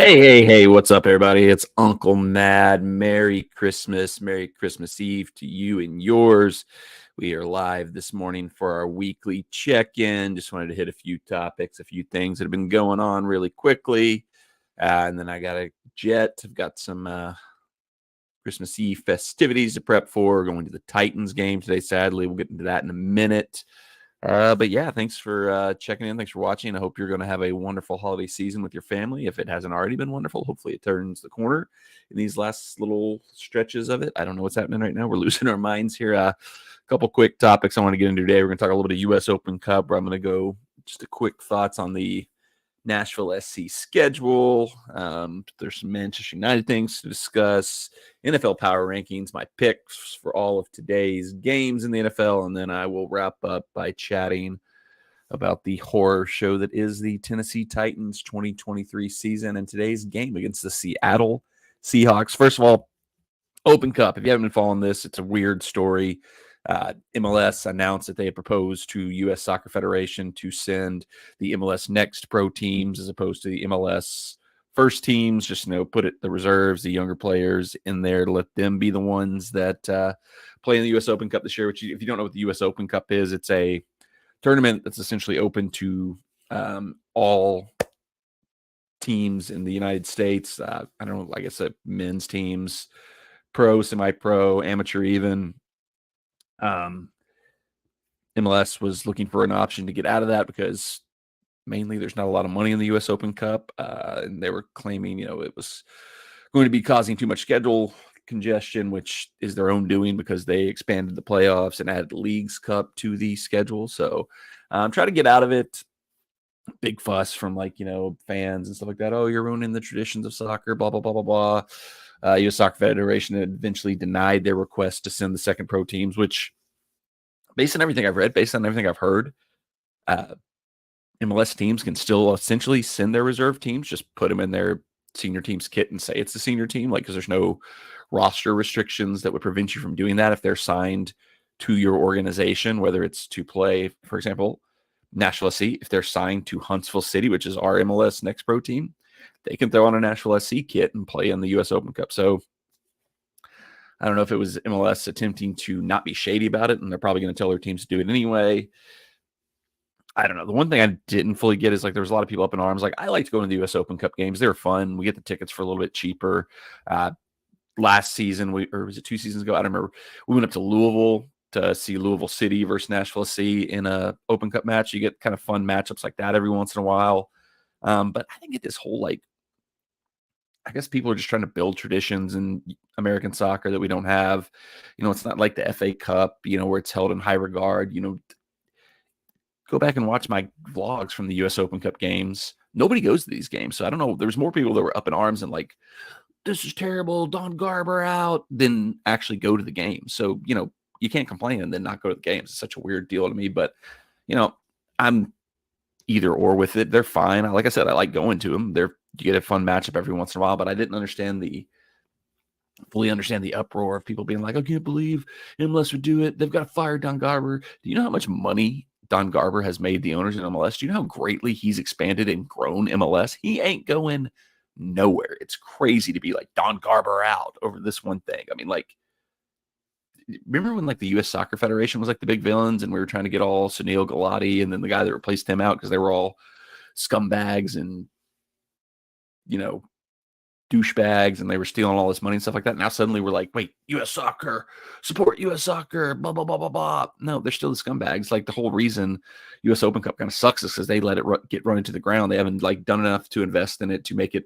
Hey, what's up, everybody? It's Uncle Mad. Merry Christmas. Merry Christmas Eve to you and yours. We are live this morning for our weekly check-in. Just wanted to hit a few topics, a few things that have been going on really quickly. And then I got a jet. I've got some Christmas Eve festivities to prep for. Going to the Titans game today, sadly. We'll get into that in a minute. But yeah, thanks for checking in. Thanks for watching. I hope you're going to have a wonderful holiday season with your family. If it hasn't already been wonderful, hopefully it turns the corner in these last little stretches of it. I don't know what's happening right now. We're losing our minds here. A couple quick topics I want to get into today. We're going to talk a little bit of U.S. Open Cup, where I'm going to go just a quick thoughts on the Nashville SC schedule. There's some Manchester United things to discuss, NFL power rankings, my picks for all of today's games in the NFL, and then I will wrap up by chatting about the horror show that is the Tennessee Titans 2023 season and today's game against the Seattle Seahawks. First of all, Open Cup. If you haven't been following this, it's a weird story. MLS announced that they had proposed to U.S. Soccer Federation to send the MLS Next Pro teams as opposed to the MLS first teams. Just put the reserves, the younger players in there to let them be the ones that play in the U.S. Open Cup this year. Which, if you don't know what the U.S. Open Cup is, it's a tournament that's essentially open to all teams in the United States. I don't know, like I said, men's teams, pro, semi-pro, amateur, even. MLS was looking for an option to get out of that because mainly there's not a lot of money in the U.S. Open Cup, and they were claiming, it was going to be causing too much schedule congestion, which is their own doing because they expanded the playoffs and added the Leagues Cup to the schedule. So try to get out of it. Big fuss from fans and stuff like that. Oh, you're ruining the traditions of soccer, blah, blah, blah, blah, blah. U.S. Soccer Federation had eventually denied their request to send the second pro teams, which, based on everything I've read, based on everything I've heard, MLS teams can still essentially send their reserve teams, just put them in their senior team's kit and say it's the senior team, because there's no roster restrictions that would prevent you from doing that if they're signed to your organization, whether it's to play, for example, Nashville SC. If they're signed to Huntsville City, which is our MLS Next Pro team, they can throw on a Nashville SC kit and play in the U.S. Open Cup. So I don't know if it was MLS attempting to not be shady about it, and they're probably going to tell their teams to do it anyway. I don't know. The one thing I didn't fully get is there was a lot of people up in arms. I like to go to the U.S. Open Cup games. They're fun. We get the tickets for a little bit cheaper. Last season, or was it 2 seasons ago? I don't remember. We went up to Louisville to see Louisville City versus Nashville SC in a Open Cup match. You get kind of fun matchups like that every once in a while. But I think this whole I guess people are just trying to build traditions in American soccer that we don't have. It's not like the FA Cup, where it's held in high regard. Go back and watch my vlogs from the U.S. Open Cup games. Nobody goes to these games. So I don't know. There's more people that were up in arms and this is terrible, Don Garber out, than actually go to the game. So, you can't complain and then not go to the games. It's such a weird deal to me. But, I'm either or with it. They're fine. Like I said, I like going to them. You get a fun matchup every once in a while, but I didn't fully understand the uproar of people being like, I can't believe MLS would do it. They've got to fire Don Garber. Do you know how much money Don Garber has made the owners in MLS? Do you know how greatly he's expanded and grown MLS? He ain't going nowhere. It's crazy to be like Don Garber out over this one thing. I mean, remember when the U.S. Soccer Federation was the big villains and we were trying to get all Sunil Gulati and then the guy that replaced him out because they were all scumbags and, douchebags and they were stealing all this money and stuff like that. Now suddenly we're like, wait, U.S. Soccer, support U.S. Soccer, blah, blah, blah, blah, blah. No, they're still the scumbags. The whole reason U.S. Open Cup kind of sucks is because they let it get run into the ground. They haven't done enough to invest in it to make it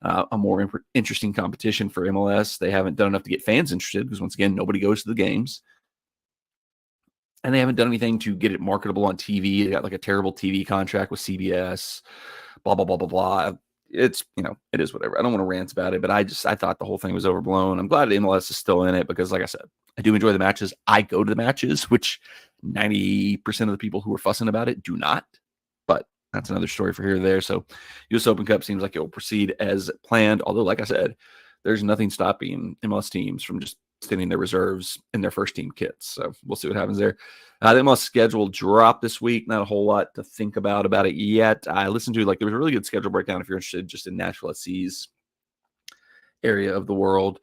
a more interesting competition for MLS. They haven't done enough to get fans interested because, once again, nobody goes to the games. And they haven't done anything to get it marketable on TV. They got a terrible TV contract with CBS, blah, blah, blah, blah, blah. It's, it is whatever. I don't want to rant about it, but I thought the whole thing was overblown. I'm glad MLS is still in it because, like I said, I do enjoy the matches. I go to the matches, which 90% of the people who are fussing about it do not. But that's another story for here or there. So U.S. Open Cup seems like it will proceed as planned. Although, like I said, there's nothing stopping MLS teams from just extending their reserves in their first team kits. So we'll see what happens there. The MLS schedule dropped this week. Not a whole lot to think about it yet. I listened to there was a really good schedule breakdown if you're interested just in Nashville SC's area of the world.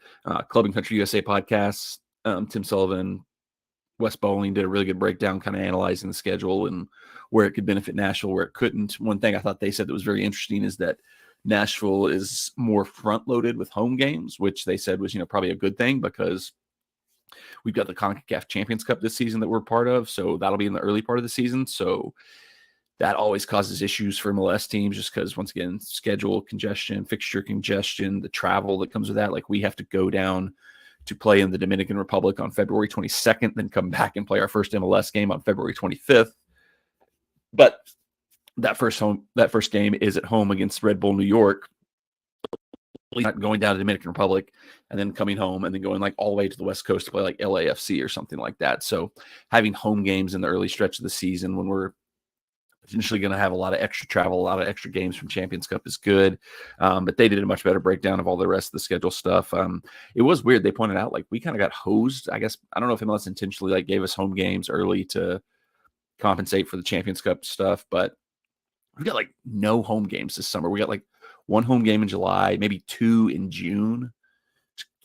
Club and Country USA podcasts. Tim Sullivan, Wes Bowling did a really good breakdown, kind of analyzing the schedule and where it could benefit Nashville, where it couldn't. One thing I thought they said that was very interesting is that Nashville is more front-loaded with home games, which they said was, probably a good thing because we've got the CONCACAF Champions Cup this season that we're part of, so that'll be in the early part of the season. So that always causes issues for MLS teams just because, once again, schedule congestion, fixture congestion, the travel that comes with that. Like, we have to go down to play in the Dominican Republic on February 22nd, then come back and play our first MLS game on February 25th. But that first game is at home against Red Bull New York. Not going down to the Dominican Republic and then coming home and then going all the way to the West Coast to play LAFC or something like that. So having home games in the early stretch of the season when we're potentially going to have a lot of extra travel, a lot of extra games from Champions Cup is good. But they did a much better breakdown of all the rest of the schedule stuff. It was weird. They pointed out we kind of got hosed. I guess, I don't know if MLS intentionally gave us home games early to compensate for the Champions Cup stuff, but we've got no home games this summer. We got one home game in July, maybe 2 in June.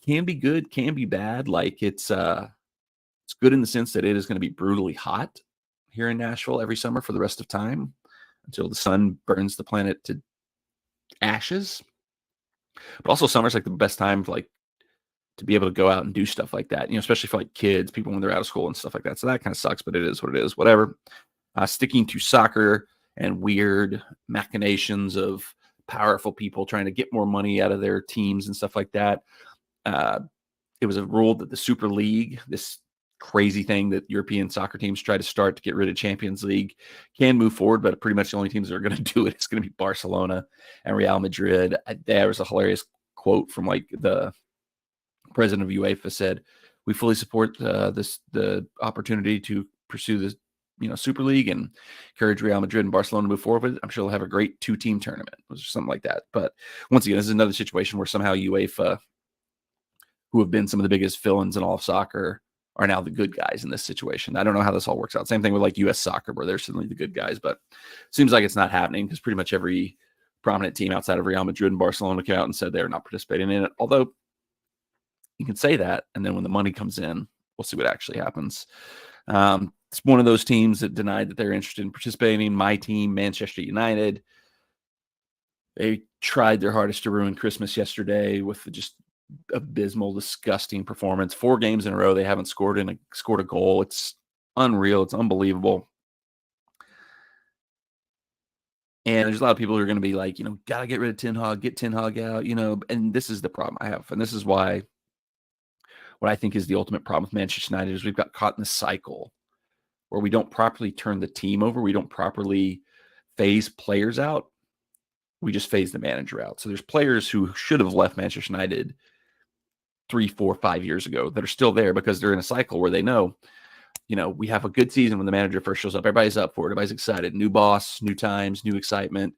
Can be good, can be bad. It's good in the sense that it is going to be brutally hot here in Nashville every summer for the rest of time until the sun burns the planet to ashes. But also summer's the best time to be able to go out and do stuff like that, especially for kids, people when they're out of school and stuff like that. So that kind of sucks, but it is what it is, whatever. Sticking to soccer and weird machinations of powerful people trying to get more money out of their teams and stuff like that. It was a rule that the Super League, this crazy thing that European soccer teams try to start to get rid of Champions League, can move forward, but pretty much the only teams that are going to do it is going to be Barcelona and Real Madrid. There was a hilarious quote from the president of UEFA said, "We fully support the opportunity to pursue this Super League and encourage Real Madrid and Barcelona to move forward with it. I'm sure they'll have a great 2-team tournament," or something like that. But once again, this is another situation where somehow UEFA, who have been some of the biggest villains in all of soccer, are now the good guys in this situation. I don't know how this all works out. Same thing with US soccer, where they're suddenly the good guys, but it seems like it's not happening because pretty much every prominent team outside of Real Madrid and Barcelona came out and said they're not participating in it. Although you can say that, and then when the money comes in, we'll see what actually happens. It's one of those teams that denied that they're interested in participating. My team, Manchester United, they tried their hardest to ruin Christmas yesterday with just abysmal, disgusting performance. 4 games in a row they haven't scored a goal. It's unreal. It's unbelievable. And there's a lot of people who are going to be gotta get rid of Ten Hag, get Ten Hag out, and this is the problem I have. And this is why what I think is the ultimate problem with Manchester United is we've got caught in this cycle where we don't properly turn the team over. We don't properly phase players out. We just phase the manager out. So there's players who should have left Manchester United 3, 4, 5 years ago that are still there because they're in a cycle where they know, we have a good season when the manager first shows up. Everybody's up for it. Everybody's excited. New boss, new times, new excitement.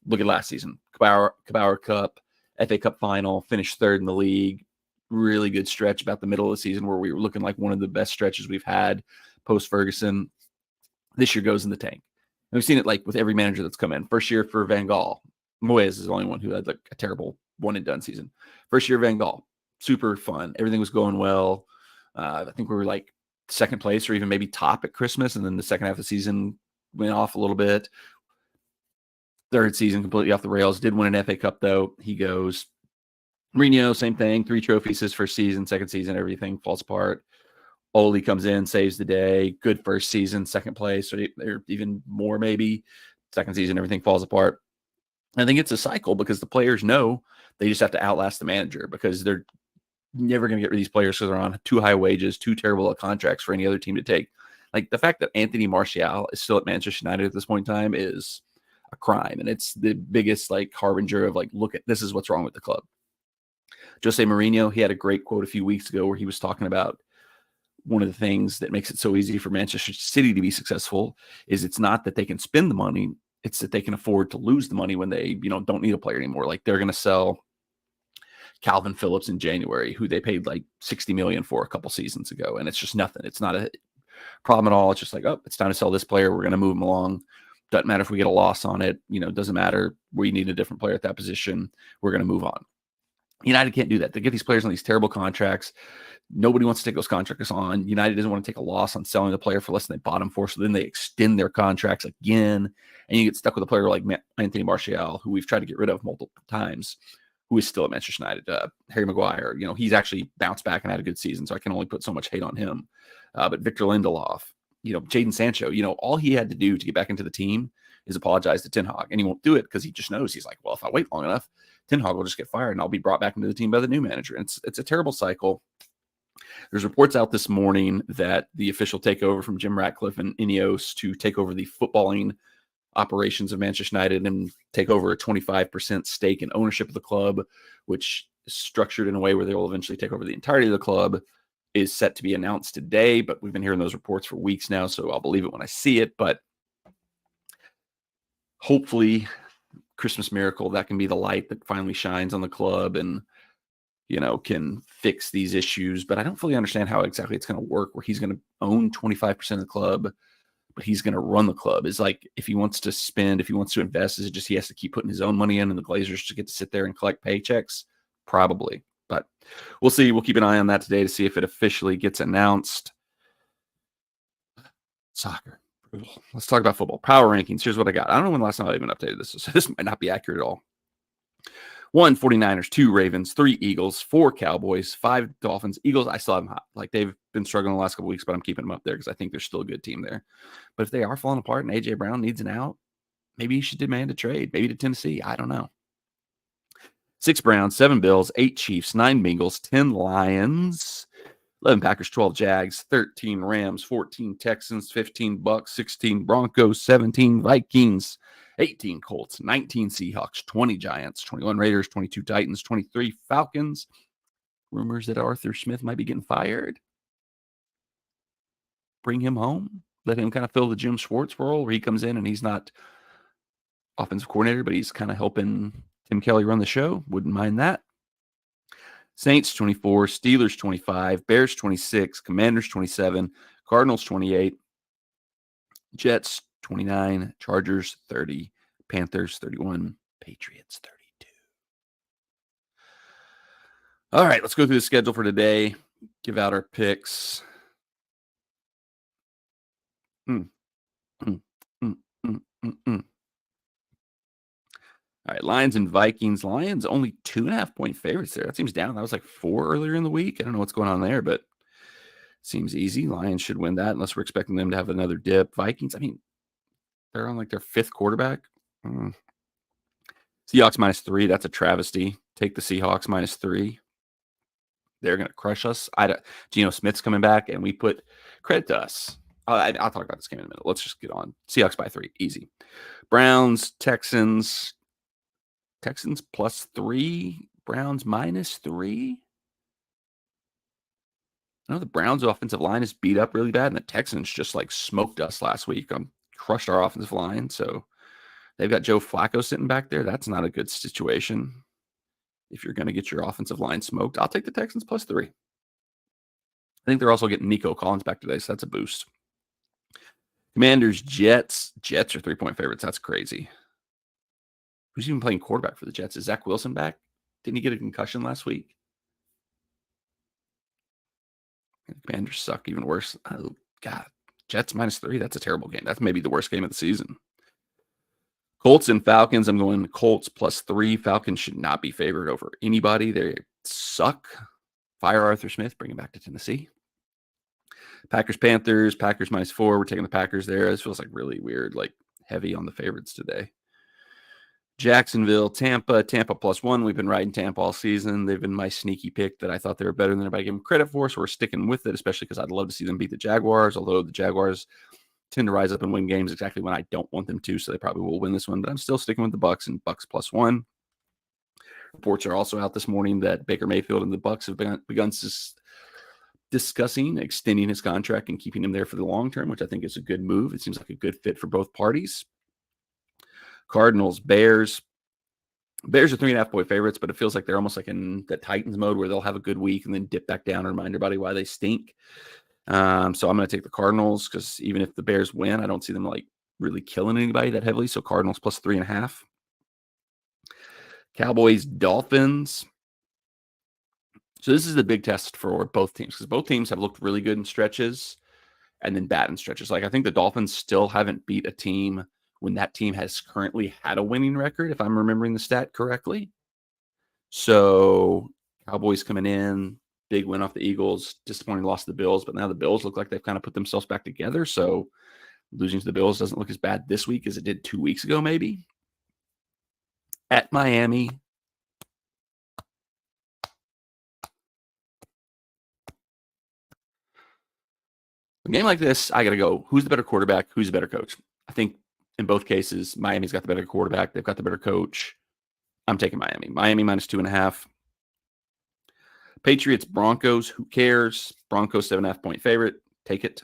Look at last season. Carabao Cup, FA Cup final, finished 3rd in the league. Really good stretch about the middle of the season where we were looking like one of the best stretches we've had post-Ferguson. This year goes in the tank. And we've seen it with every manager that's come in. First year for Van Gaal. Moyes is the only one who had a terrible one-and-done season. First year Van Gaal. Super fun. Everything was going well. I think we were 2nd place or even maybe top at Christmas. And then the second half of the season went off a little bit. 3rd season completely off the rails. Did win an FA Cup though. He goes. Mourinho, same thing. 3 trophies his first season. Second season, everything falls apart. Ole comes in, saves the day. Good first season, 2nd place, or even more maybe. Second season, everything falls apart. I think it's a cycle because the players know they just have to outlast the manager because they're never going to get rid of these players because they're on too high wages, too terrible contracts for any other team to take. The fact that Anthony Martial is still at Manchester United at this point in time is a crime. And it's the biggest harbinger of look at, this is what's wrong with the club. Jose Mourinho, he had a great quote a few weeks ago where he was talking about one of the things that makes it so easy for Manchester City to be successful is it's not that they can spend the money, it's that they can afford to lose the money when they, don't need a player anymore. They're going to sell Calvin Phillips in January, who they paid like $60 million for a couple seasons ago. And it's just nothing. It's not a problem at all. It's just like, oh, it's time to sell this player. We're going to move him along. Doesn't matter if we get a loss on it. Doesn't matter. We need a different player at that position. We're going to move on. United can't do that. They get these players on these terrible contracts. Nobody wants to take those contracts on. United doesn't want to take a loss on selling the player for less than they bought him for. So then they extend their contracts again. And you get stuck with a player like Anthony Martial, who we've tried to get rid of multiple times, who is still at Manchester United. Harry Maguire, he's actually bounced back and had a good season. So I can only put so much hate on him. But Victor Lindelof, Jadon Sancho, all he had to do to get back into the team is apologize to Ten Hag. And he won't do it because he just knows, he's like, well, if I wait long enough, Ten Hag will just get fired and I'll be brought back into the team by the new manager. And it's a terrible cycle. There's reports out this morning that the official takeover from Jim Ratcliffe and Ineos to take over the footballing operations of Manchester United and take over a 25% stake in ownership of the club, which is structured in a way where they will eventually take over the entirety of the club, is set to be announced today. But we've been hearing those reports for weeks now, so I'll believe it when I see it. But hopefully, Christmas miracle, that can be the light that finally shines on the club and can fix these issues. But I don't fully understand how exactly it's going to work, where he's going to own 25% of the club, but he's going to run the club. Is like, if he wants to spend, if he wants to invest, is it just he has to keep putting his own money in and the Glazers just get to sit there and collect paychecks? Probably. But we'll see. We'll keep an eye on that today to see if it officially gets announced. Soccer. Let's talk about football. Power rankings. Here's what I got. I don't know when last time I even updated this, so this might not be accurate at all. 1, 49ers, 2, Ravens, 3, Eagles, 4, Cowboys, 5, Dolphins. Eagles, I still have them hot. Like, they've been struggling the last couple of weeks, but I'm keeping them up there because I think they're still a good team there. But if they are falling apart and A.J. Brown needs an out, maybe you should demand a trade. Maybe to Tennessee. I don't know. 6, Browns, 7, Bills, 8, Chiefs, 9, Bengals, 10, Lions, 11, Packers, 12, Jags, 13, Rams, 14, Texans, 15, Bucks, 16, Broncos, 17, Vikings, 18, Colts, 19, Seahawks, 20, Giants, 21, Raiders, 22, Titans, 23, Falcons. Rumors that Arthur Smith might be getting fired. Bring him home. Let him kind of fill the Jim Schwartz role where he comes in and he's not offensive coordinator, but he's kind of helping Tim Kelly run the show. Wouldn't mind that. Saints 24, Steelers 25, Bears 26, Commanders 27, Cardinals 28, Jets 29, Chargers 30, Panthers 31, Patriots 32. All right, let's go through the schedule for today. Give out our picks. All right, Lions and Vikings. Lions only 2.5-point favorites there. That seems down. That was like 4 earlier in the week. I don't know what's going on there, but seems easy. Lions should win that unless we're expecting them to have another dip. Vikings, I mean, they're on like their 5th quarterback. Seahawks -3. That's a travesty. Take the Seahawks -3. They're going to crush us. Geno Smith's coming back, and we put credit to us. I'll talk about this game in a minute. Let's just get on. Seahawks by 3. Easy. Browns, Texans. Texans +3. Browns -3. I know the Browns' offensive line is beat up really bad, and the Texans just like smoked us last week. Crushed our offensive line. So they've got Joe Flacco sitting back there. That's not a good situation. If you're going to get your offensive line smoked, I'll take the Texans +3. I think they're also getting Nico Collins back today, so that's a boost. Commanders, Jets. Jets are 3-point favorites. That's crazy. Who's even playing quarterback for the Jets? Is Zach Wilson back? Didn't he get a concussion last week? The Commanders suck even worse. Oh, God. Jets -3. That's a terrible game. That's maybe the worst game of the season. Colts and Falcons. I'm going Colts +3. Falcons should not be favored over anybody. They suck. Fire Arthur Smith. Bring him back to Tennessee. Packers, Panthers. Packers -4. We're taking the Packers there. This feels like really weird, like heavy on the favorites today. Jacksonville, Tampa. Tampa +1. We've been riding Tampa all season. They've been my sneaky pick that I thought they were better than everybody gave them credit for, so we're sticking with it, especially because I'd love to see them beat the Jaguars, although the Jaguars tend to rise up and win games exactly when I don't want them to, so they probably will win this one, but I'm still sticking with the Bucs and Bucs +1. Reports are also out this morning that Baker Mayfield and the Bucs have begun discussing extending his contract and keeping him there for the long term, which I think is a good move. It seems like a good fit for both parties. Cardinals, Bears. Bears are 3.5-point favorites, but it feels like they're almost like in the Titans mode where they'll have a good week and then dip back down and remind everybody why they stink. So I'm going to take the Cardinals because even if the Bears win, I don't see them like really killing anybody that heavily. So Cardinals plus 3.5. Cowboys, Dolphins. So this is the big test for both teams because both teams have looked really good in stretches and then bad in stretches. Like I think the Dolphins still haven't beat a team when that team has currently had a winning record, if I'm remembering the stat correctly. So Cowboys coming in, big win off the Eagles, disappointing loss to the Bills, but now the Bills look like they've kind of put themselves back together. So losing to the Bills doesn't look as bad this week as it did 2 weeks ago, maybe. At Miami. A game like this, I got to go. Who's the better quarterback? Who's the better coach? I think in both cases, Miami's got the better quarterback. They've got the better coach. I'm taking Miami. Miami minus 2.5. Patriots, Broncos. Who cares? Broncos 7.5-point favorite. Take it.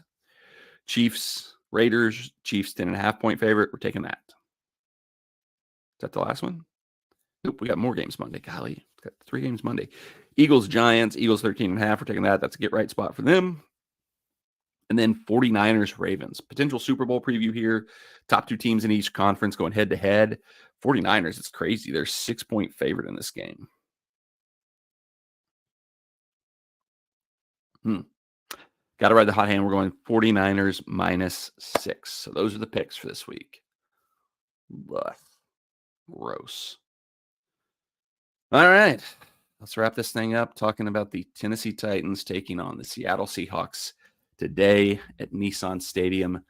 Chiefs, Raiders. Chiefs 10.5-point favorite. We're taking that. Is that the last one? Nope, we got more games Monday. Golly, got 3 games Monday. Eagles, Giants. Eagles 13.5. We're taking that. That's a get right spot for them. And then 49ers, Ravens. Potential Super Bowl preview here. Top 2 teams in each conference going head-to-head. 49ers, it's crazy. They're 6-point favorite in this game. Got to ride the hot hand. We're going 49ers minus 6. So those are the picks for this week. Ugh. Gross. All right. Let's wrap this thing up talking about the Tennessee Titans taking on the Seattle Seahawks today at Nissan Stadium.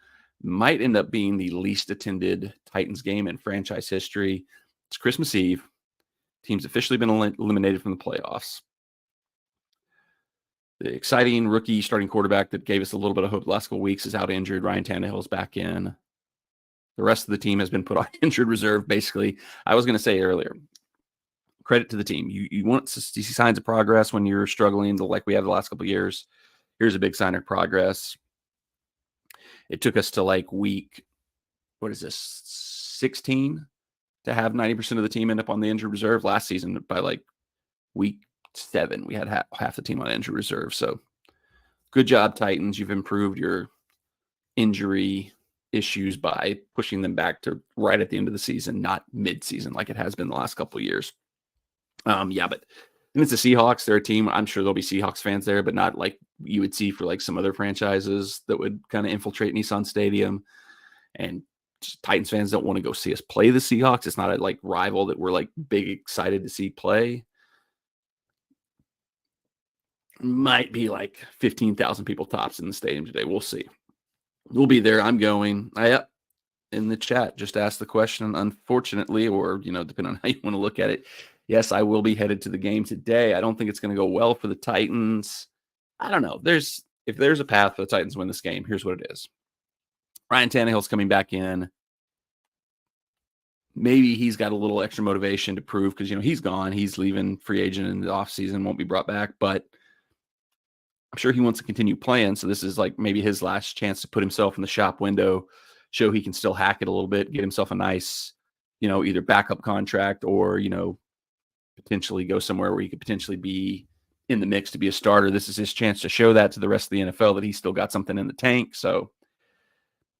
Might end up being the least attended Titans game in franchise history. It's Christmas Eve. Team's officially been eliminated from the playoffs. The exciting rookie starting quarterback that gave us a little bit of hope the last couple weeks is out injured. Ryan Tannehill's back in. The rest of the team has been put on injured reserve, basically. I was going to say earlier, credit to the team. You want to see signs of progress when you're struggling like we have the last couple of years. Here's a big sign of progress. It took us to like week, 16 to have 90% of the team end up on the injured reserve. Last season, by like week 7, we had half the team on injured reserve. So good job, Titans. You've improved your injury issues by pushing them back to right at the end of the season, not mid-season like it has been the last couple of years. But and it's the Seahawks. They're a team. I'm sure there'll be Seahawks fans there, but not like you would see for like some other franchises that would kind of infiltrate Nissan Stadium. And Titans fans don't want to go see us play the Seahawks. It's not a like rival that we're like big excited to see play. Might be like 15,000 people tops in the stadium today. We'll see. We'll be there. I'm going. Yep. In the chat, just ask the question. Unfortunately, or depending on how you want to look at it, yes, I will be headed to the game today. I don't think it's going to go well for the Titans. I don't know. If there's a path for the Titans to win this game, here's what it is. Ryan Tannehill's coming back in. Maybe he's got a little extra motivation to prove because he's gone. He's leaving free agent in the offseason, won't be brought back, but I'm sure he wants to continue playing. So this is like maybe his last chance to put himself in the shop window, show he can still hack it a little bit, get himself a nice, either backup contract or, potentially go somewhere where he could potentially be in the mix to be a starter. This is his chance to show that to the rest of the NFL that he's still got something in the tank. So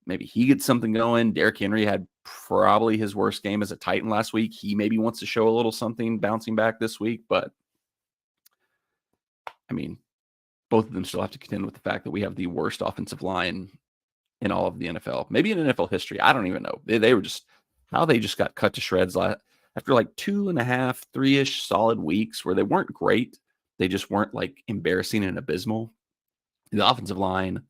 maybe he gets something going. Derrick Henry had probably his worst game as a Titan last week. He maybe wants to show a little something bouncing back this week, but I mean, both of them still have to contend with the fact that we have the worst offensive line in all of the NFL, maybe in NFL history. I don't even know. They were just how they just got cut to shreds after like 2.5, 3-ish solid weeks where they weren't great. They just weren't like embarrassing and abysmal. The offensive line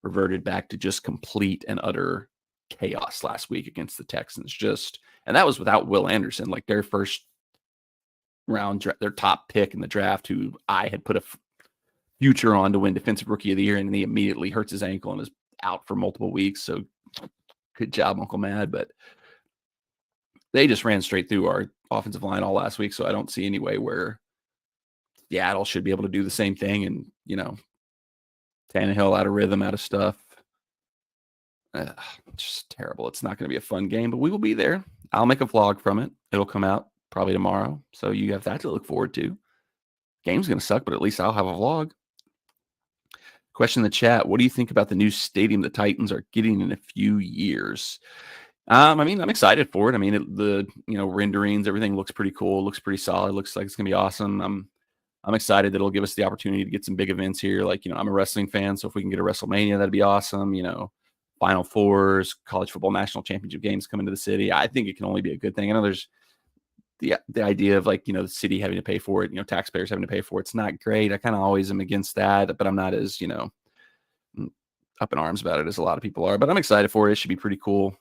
reverted back to just complete and utter chaos last week against the Texans. And that was without Will Anderson, like their first round, their top pick in the draft, who I had put a future on to win Defensive Rookie of the Year, and he immediately hurts his ankle and is out for multiple weeks. So good job, Uncle Mad. But they just ran straight through our offensive line all last week. So I don't see any way where Seattle should be able to do the same thing. And, Tannehill out of rhythm, out of stuff. Just terrible. It's not going to be a fun game, but we will be there. I'll make a vlog from it. It'll come out probably tomorrow. So you have that to look forward to. Game's going to suck, but at least I'll have a vlog. Question in the chat: what do you think about the new stadium the Titans are getting in a few years? I mean, I'm excited for it. I mean, the renderings, everything looks pretty cool. Looks pretty solid. Looks like it's gonna be awesome. I'm excited that it'll give us the opportunity to get some big events here. Like, I'm a wrestling fan, so if we can get a WrestleMania, that'd be awesome. Final Fours, college football national championship games coming to the city. I think it can only be a good thing. I know there's the idea of the city having to pay for it, taxpayers having to pay for it. It's not great. I kind of always am against that, but I'm not as, up in arms about it as a lot of people are. But I'm excited for it. It should be pretty cool.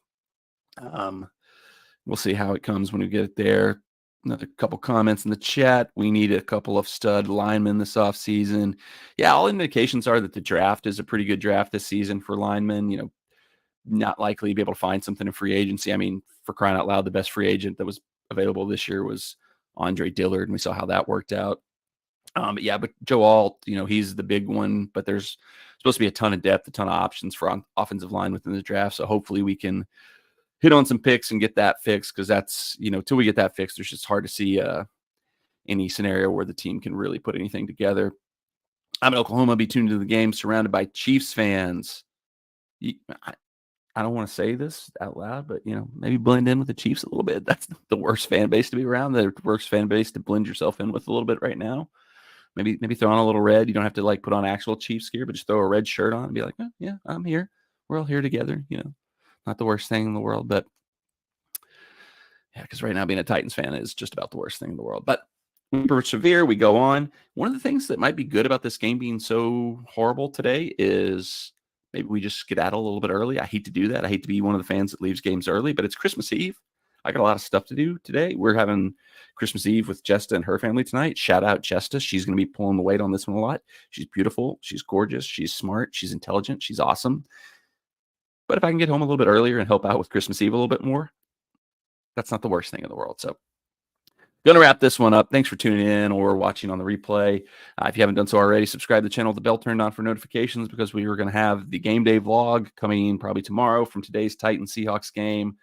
We'll see how it comes when we get it there. Another couple comments in the chat. We need a couple of stud linemen this offseason. Yeah, all indications are that the draft is a pretty good draft this season for linemen. Not likely to be able to find something in free agency. I mean, for crying out loud, the best free agent that was available this year was Andre Dillard, and we saw how that worked out. But Joe Alt, he's the big one, but there's supposed to be a ton of depth, a ton of options for offensive line within the draft. So hopefully we can hit on some picks and get that fixed, because that's, till we get that fixed, there's just hard to see any scenario where the team can really put anything together. I'm in Oklahoma, be tuned into the game, surrounded by Chiefs fans. I don't want to say this out loud, but, maybe blend in with the Chiefs a little bit. That's the worst fan base to be around, the worst fan base to blend yourself in with a little bit right now. Maybe throw on a little red. You don't have to put on actual Chiefs gear, but just throw a red shirt on and be like, oh, yeah, I'm here. We're all here together. Not the worst thing in the world, but yeah, because right now being a Titans fan is just about the worst thing in the world. But we persevere, we go on. One of the things that might be good about this game being so horrible today is maybe we just skedaddle a little bit early. I hate to do that. I hate to be one of the fans that leaves games early, but it's Christmas Eve. I got a lot of stuff to do today. We're having Christmas Eve with Jesta and her family tonight. Shout out Jesta. She's going to be pulling the weight on this one a lot. She's beautiful. She's gorgeous. She's smart. She's intelligent. She's awesome. But if I can get home a little bit earlier and help out with Christmas Eve a little bit more, that's not the worst thing in the world. So going to wrap this one up. Thanks for tuning in or watching on the replay. If you haven't done so already, subscribe to the channel, the bell turned on for notifications, because we were going to have the game day vlog coming probably tomorrow from today's Titans Seahawks game.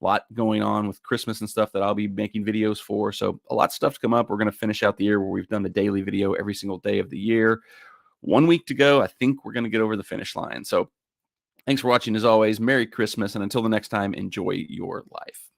A lot going on with Christmas and stuff that I'll be making videos for. So a lot of stuff to come up. We're going to finish out the year where we've done the daily video every single day of the year. 1 week to go. I think we're going to get over the finish line. So thanks for watching as always. Merry Christmas. And until the next time, enjoy your life.